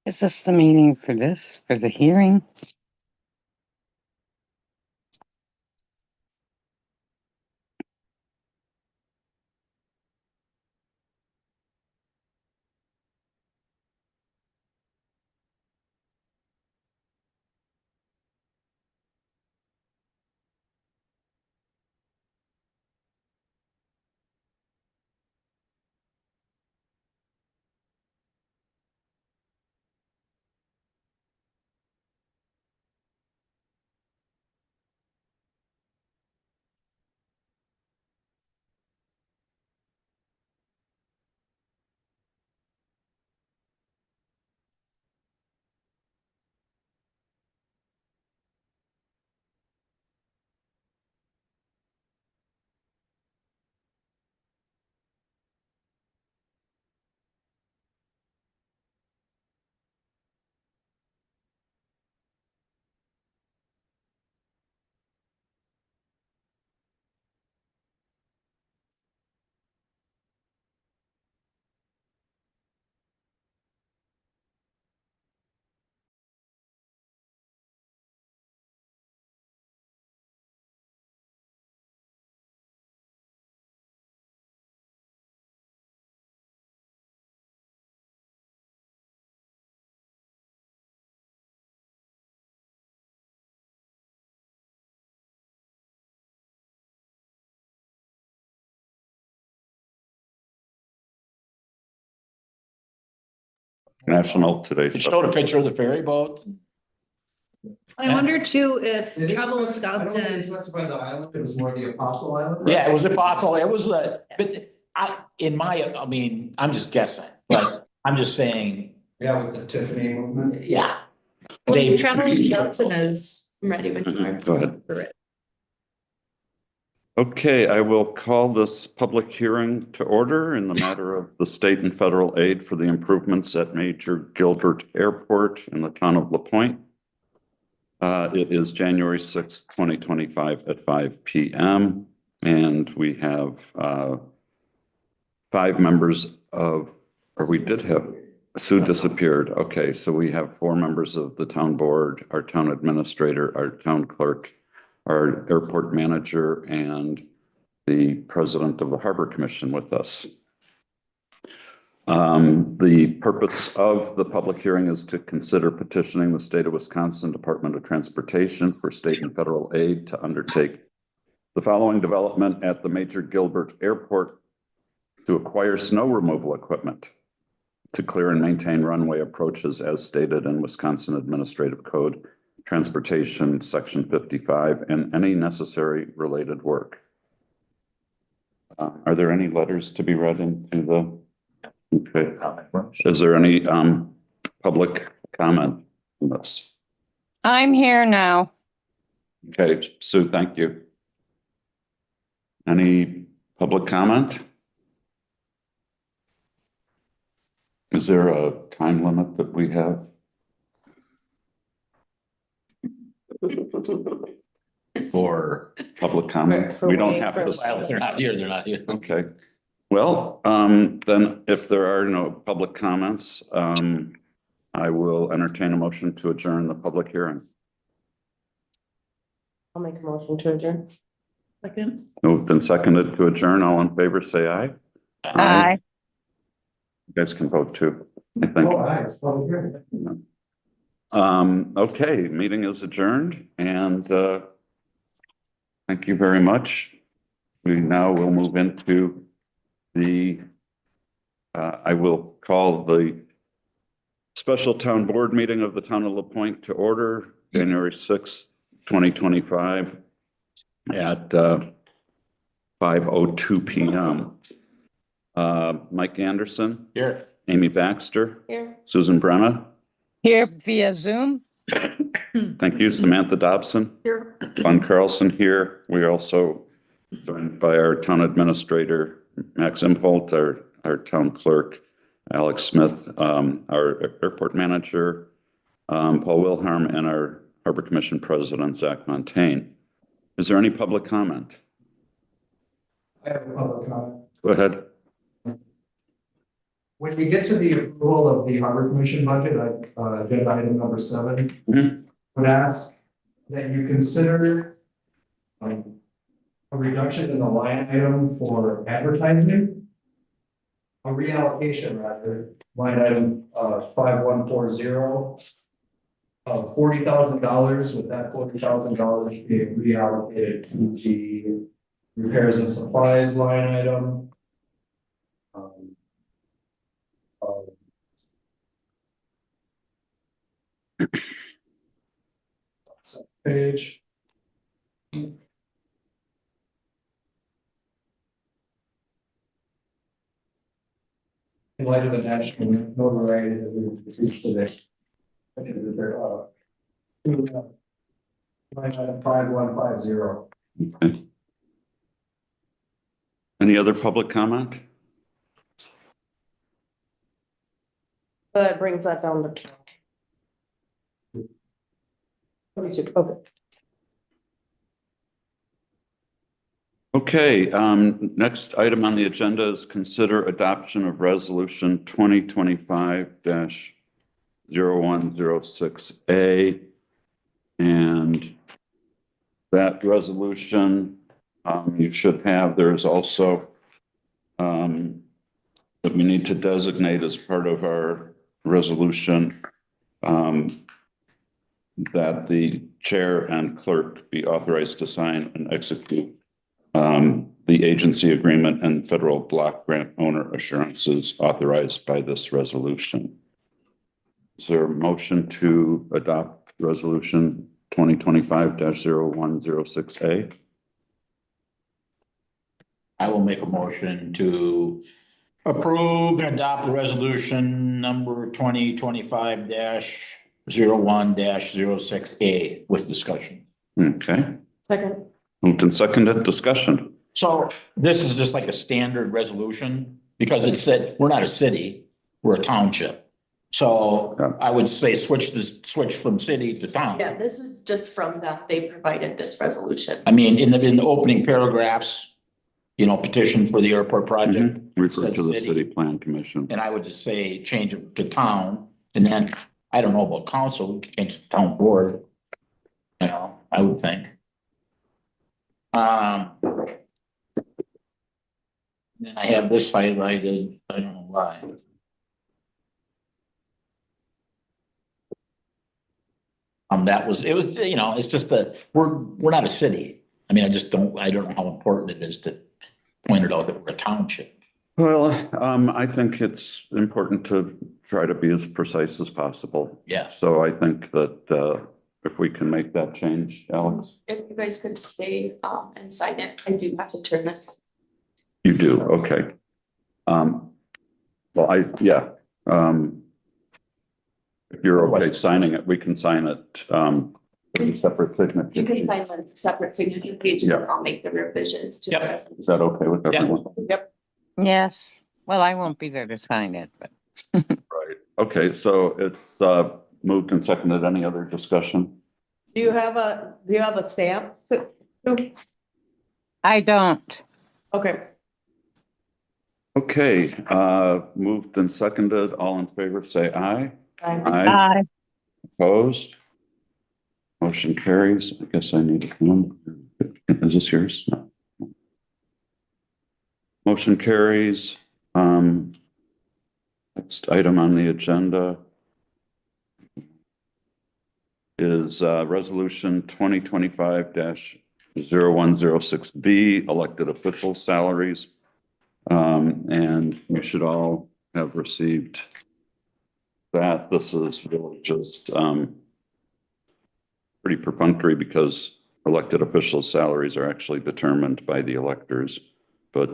Is this the meeting for the hearing? National today. It showed a picture of the ferry boat. I wonder too if Travel I don't think they Wisconsin, specified the island, it was more the Apostle Island. Yeah, it was Apostle. It was the, but I mean, I'm just guessing, but I'm just saying, Yeah, with the Tiffany movement. yeah. well, They- Travel Wisconsin is ready when you are. Go ahead. For it. Okay, I will call this public hearing to order in the matter of the state and federal aid for the improvements at Major Gilbert Airport in the town of LaPointe. It is January 6th, 2025 at 5 p.m. And we have 5 members of, or we did have, Sue disappeared. Okay, so we have 4 members of the town board, our town administrator, our town clerk, our airport manager, and the president of the Harbor Commission with us. The purpose of the public hearing is to consider petitioning the state of Wisconsin Department of Transportation for state and federal aid to undertake the following development at the Major Gilbert Airport to acquire snow removal equipment to clear and maintain runway approaches as stated in Wisconsin Administrative Code, Transportation, Section 55, and any necessary related work. Are there any letters to be read into the? Okay. Is there any public comment on this? I'm here now. Okay, Sue, thank you. Any public comment? Is there a time limit that we have? For public comment? For We don't waiting have for- to. Well, if they're not here, they're not here. Okay. Well, then if there are no public comments, I will entertain a motion to adjourn the public hearing. I'll make a motion to adjourn. Second. Moved and seconded to adjourn. All in favor, say aye. Aye. You guys can vote too, I think. Oh, nice, well, here. Okay, meeting is adjourned and thank you very much. We now will move into the, I will call the special town board meeting of the town of LaPointe to order, January 6th, 2025 at 5:02 p.m. Mike Anderson, Here. Amy Baxter, Here. Susan Brenna. Here via Zoom. Thank you, Samantha Dobson. Here. Von Carlson here. We are also joined by our town administrator, Max Imholt, our town clerk, Alex Smith, our airport manager, Paul Wilhelm, and our Harbor Commission president, Zach Montaigne. Is there any public comment? I have a public comment. Go ahead. When we get to the approval of the Harbor Commission budget, agenda item number 7, Mhm. would ask that you consider a reduction in the line item for advertising. A reallocation rather, line item 5140 of $40,000, with that $40,000 being reallocated to the repairs and supplies line item. Uh, Page. In light of the national notoriety that we received today. Line item 5150. Okay. Any other public comment? That brings that down to 22, okay. Okay, next item on the agenda is consider adoption of resolution 2025-0106A. And that resolution, you should have, there's also that we need to designate as part of our resolution that the chair and clerk be authorized to sign and execute the agency agreement and federal block grant owner assurances authorized by this resolution. Is there a motion to adopt resolution 2025-0106A? I will make a motion to approve and adopt the resolution number 2025-01-06A with discussion. Okay, Second, moved and seconded, discussion. So this is just like a standard resolution because it said, we're not a city, we're a township. So Yeah. I would say switch from city to town. Yeah, this is just from them. They provided this resolution. I mean, in the opening paragraphs, petition for the airport project. Refer to the City. city plan commission. And I would just say change it to town, and then, I don't know about council, we could change it to town board. I would think. Then I have this highlighted, I don't know why. It's just that we're not a city. I mean, I don't know how important it is to point it out that we're a township. Well, I think it's important to try to be as precise as possible. Yeah. So I think that if we can make that change, Alex, If you guys could stay and sign it, I do have to turn this. you do, okay. If you're okay signing it, we can sign it, in separate signature. You can sign one separate signature page and Yeah. then I'll make the revisions to the Yep. resolution. Is that okay with everyone? Yep. Yes. Well, I won't be there to sign it, but Right, okay, so it's moved and seconded. Any other discussion? do you have a stamp? I don't. Okay, Okay, moved and seconded. All in favor, say aye. Aye. Aye. Opposed? Motion carries. I guess I need one. Is this yours? No. Motion carries. Next item on the agenda is resolution 2025-0106B, elected official salaries. And you should all have received that. This is really just pretty perfunctory because elected officials' salaries are actually determined by the electors, but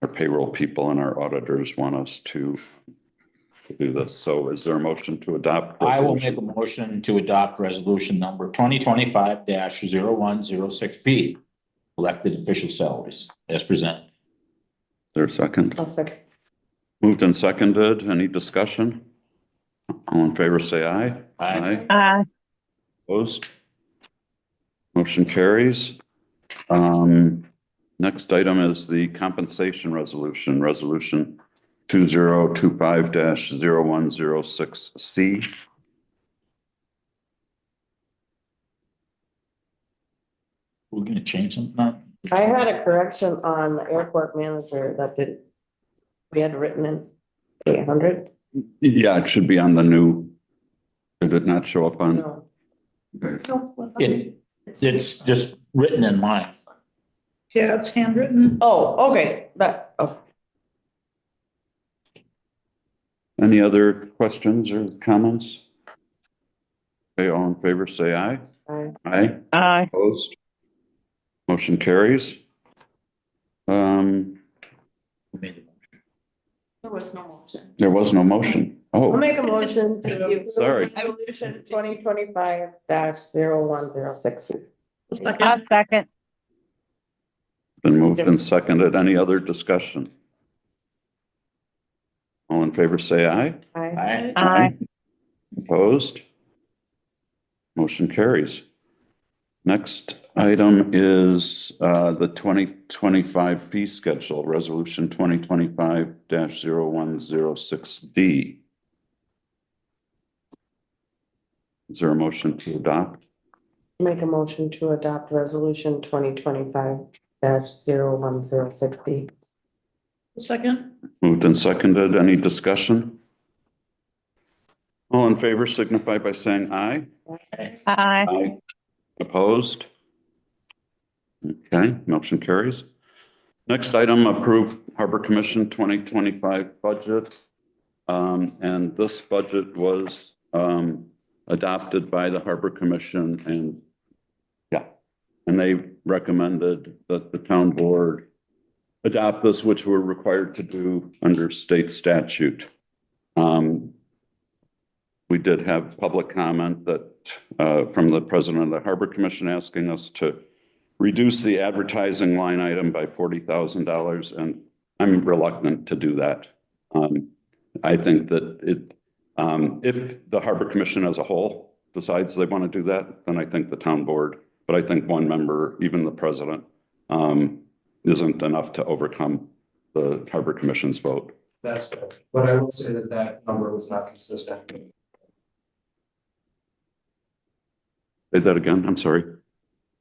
our payroll people and our auditors want us to do this. So is there a motion to adopt? I will make a motion to adopt resolution number 2025-0106B, elected official salaries as presented. Is there a second? I'll second. Moved and seconded. Any discussion? All in favor, say aye. Aye. Aye. Opposed? Motion carries. Next item is the compensation resolution, resolution 2025-0106C. We're gonna change something up. I had a correction on the airport manager that we had written in 800. Yeah, it should be on the new. Did it not show up on? No. It's just written in mine. Yeah, it's handwritten. Oh, okay, Any other questions or comments? Okay, all in favor, say aye. Aye. Aye. Aye. Opposed? Motion carries. Who made the motion? There was no motion. There was no motion. I'll Oh, make a motion to approve Sorry. resolution 2025-0106. I'll second. been moved and seconded. Any other discussion? All in favor, say aye. Aye. Aye. Opposed? Motion carries. Next item is the 2025 fee schedule, resolution 2025-0106D. Is there a motion to adopt? Make a motion to adopt resolution 2025-0106D. Second. Moved and seconded. Any discussion? All in favor signify by saying aye. Aye. Aye. Opposed? Okay, motion carries. Next item, approve Harbor Commission 2025 budget. And this budget was adopted by the Harbor Commission and they recommended that the town board adopt this, which we're required to do under state statute. We did have public comment that from the president of the Harbor Commission asking us to reduce the advertising line item by $40,000, and I'm reluctant to do that. I think that if the Harbor Commission as a whole decides they want to do that, then I think the town board, but I think one member, even the president, isn't enough to overcome the Harbor Commission's vote. That's good, but I will say that that number was not consistent. Say that again, I'm sorry.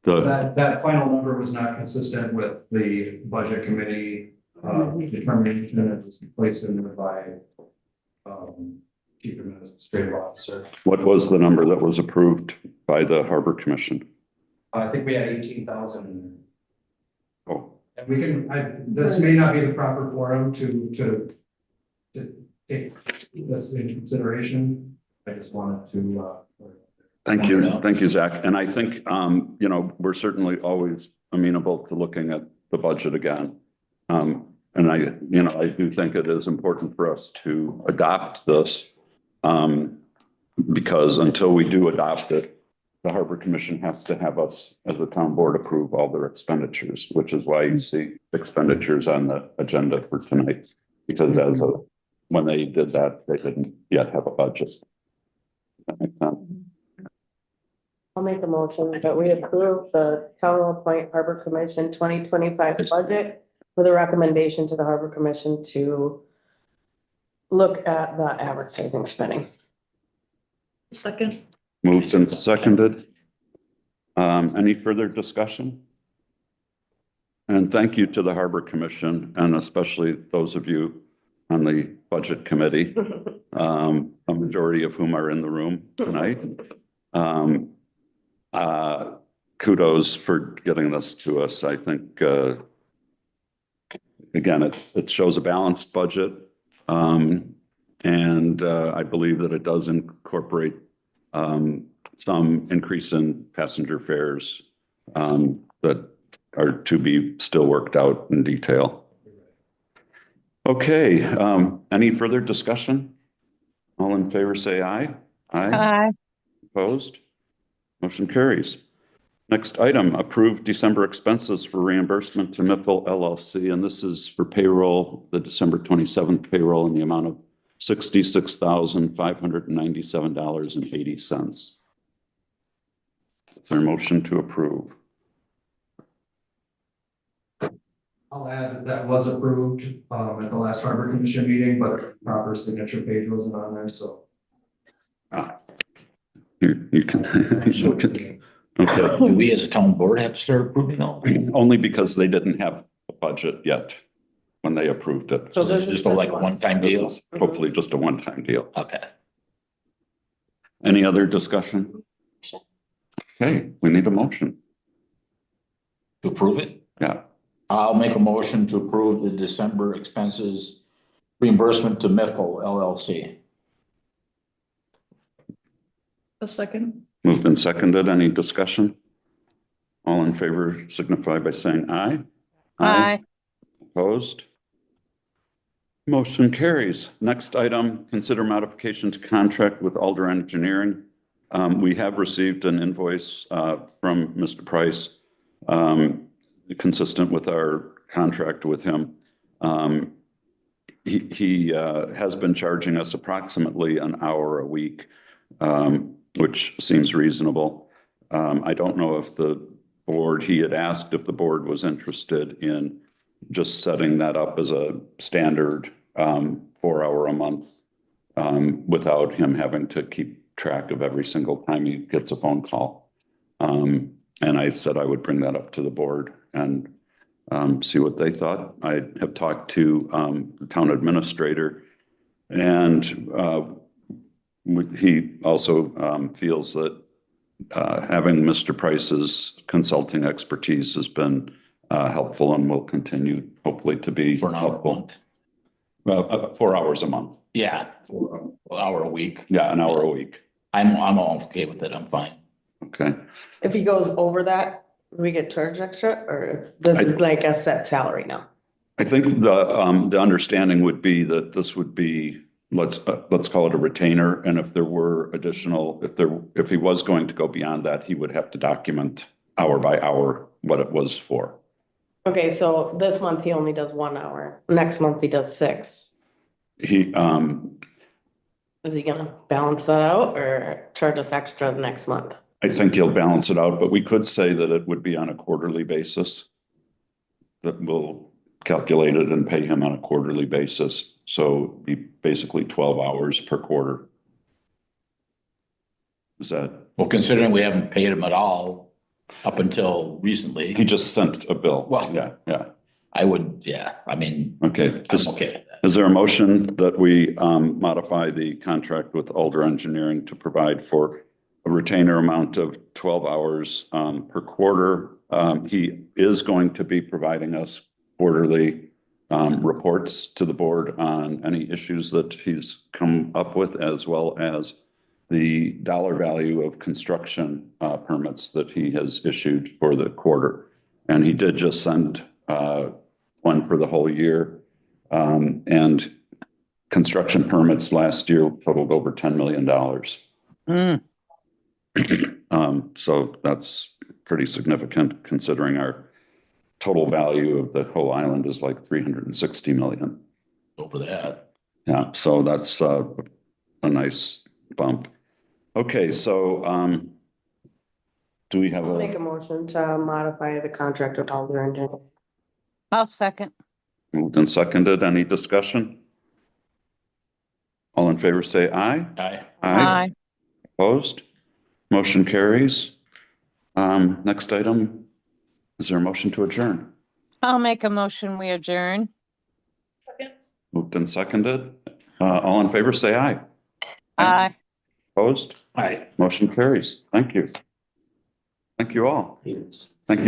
That final number was not consistent with the budget committee determination, and it was placed in there by chief administrative officer. What was the number that was approved by the Harbor Commission? I think we had 18,000. Oh, And we can, this may not be the proper forum to take this into consideration. I just wanted to, thank you, Zach. And I think, we're certainly always amenable to looking at the budget again. And I do think it is important for us to adopt this, because until we do adopt it, the Harbor Commission has to have us as a town board approve all their expenditures, which is why you see expenditures on the agenda for tonight. Because when they did that, they didn't yet have a budget. Does that make sense? I'll make a motion that we approve the Town of Point Harbor Commission 2025 budget with a recommendation to the Harbor Commission to look at the advertising spending. Second. Moved and seconded. Any further discussion? And thank you to the Harbor Commission and especially those of you on the Budget Committee, a majority of whom are in the room tonight. Kudos for getting this to us. I think, again, it shows a balanced budget. And I believe that it does incorporate some increase in passenger fares that are to be still worked out in detail. Okay, any further discussion? All in favor, say aye. Aye. Opposed? Motion carries. Next item, approve December expenses for reimbursement to Miffle LLC, and this is for payroll, the December 27th payroll in the amount of $66,597.80. Is there a motion to approve? I'll add that that was approved, at the last Harbor Commission meeting, but proper signature page wasn't on there, so. You can. Okay, Do we as a town board have to start approving now? only because they didn't have a budget yet when they approved it. So this is just like a one-time This deal? is hopefully just a one-time deal. Okay. Any other discussion? Okay, we need a motion. To approve it? Yeah, I'll make a motion to approve the December expenses reimbursement to Miffle LLC. A second. moved and seconded. Any discussion? All in favor signify by saying aye. Aye. Opposed? Motion carries. Next item, consider modification to contract with Alder Engineering. We have received an invoice from Mr. Price, consistent with our contract with him. He has been charging us approximately an hour a week, which seems reasonable. I don't know if the board, he had asked if the board was interested in just setting that up as a standard 4 hour a month without him having to keep track of every single time he gets a phone call. And I said I would bring that up to the board and see what they thought. I have talked to the town administrator, and he also feels that having Mr. Price's consulting expertise has been helpful and will continue hopefully to be For an hour a helpful. month. 4 hours a month. Yeah, for an hour a week. Yeah, an hour a week. I'm okay with it. I'm fine. Okay. If he goes over that, we get charged extra, or this is like a set salary now? I think the understanding would be that this would be, let's call it a retainer. And if there were additional, if he was going to go beyond that, he would have to document hour by hour what it was for. Okay, so this month he only does 1 hour. Next month he does 6. He, Is he gonna balance that out or charge us extra next month? I think he'll balance it out, but we could say that it would be on a quarterly basis. That we'll calculate it and pay him on a quarterly basis. So be basically 12 hours per quarter. Is that, Well, considering we haven't paid him at all up until recently, he just sent a bill. Well- Yeah. I would, yeah, I mean, Okay. I'm okay with that. Is there a motion that we modify the contract with Alder Engineering to provide for a retainer amount of 12 hours per quarter? He is going to be providing us quarterly reports to the board on any issues that he's come up with, as well as the dollar value of construction permits that he has issued for the quarter. And he did just send one for the whole year. And construction permits last year totaled over $10 million. So that's pretty significant considering our total value of the whole island is like 360 million. Over that. Yeah, so that's a nice bump. Okay, so do we have I'll make a a motion to modify the contract with Alder Engineering. I'll second. moved and seconded? Any discussion? All in favor, say aye. Aye. Aye. Opposed? Motion carries. Next item, is there a motion to adjourn? I'll make a motion, we adjourn. Moved and seconded. All in favor, say aye. Aye. Opposed? Aye. Motion carries. Thank you. Thank you all. Yes. Thank you.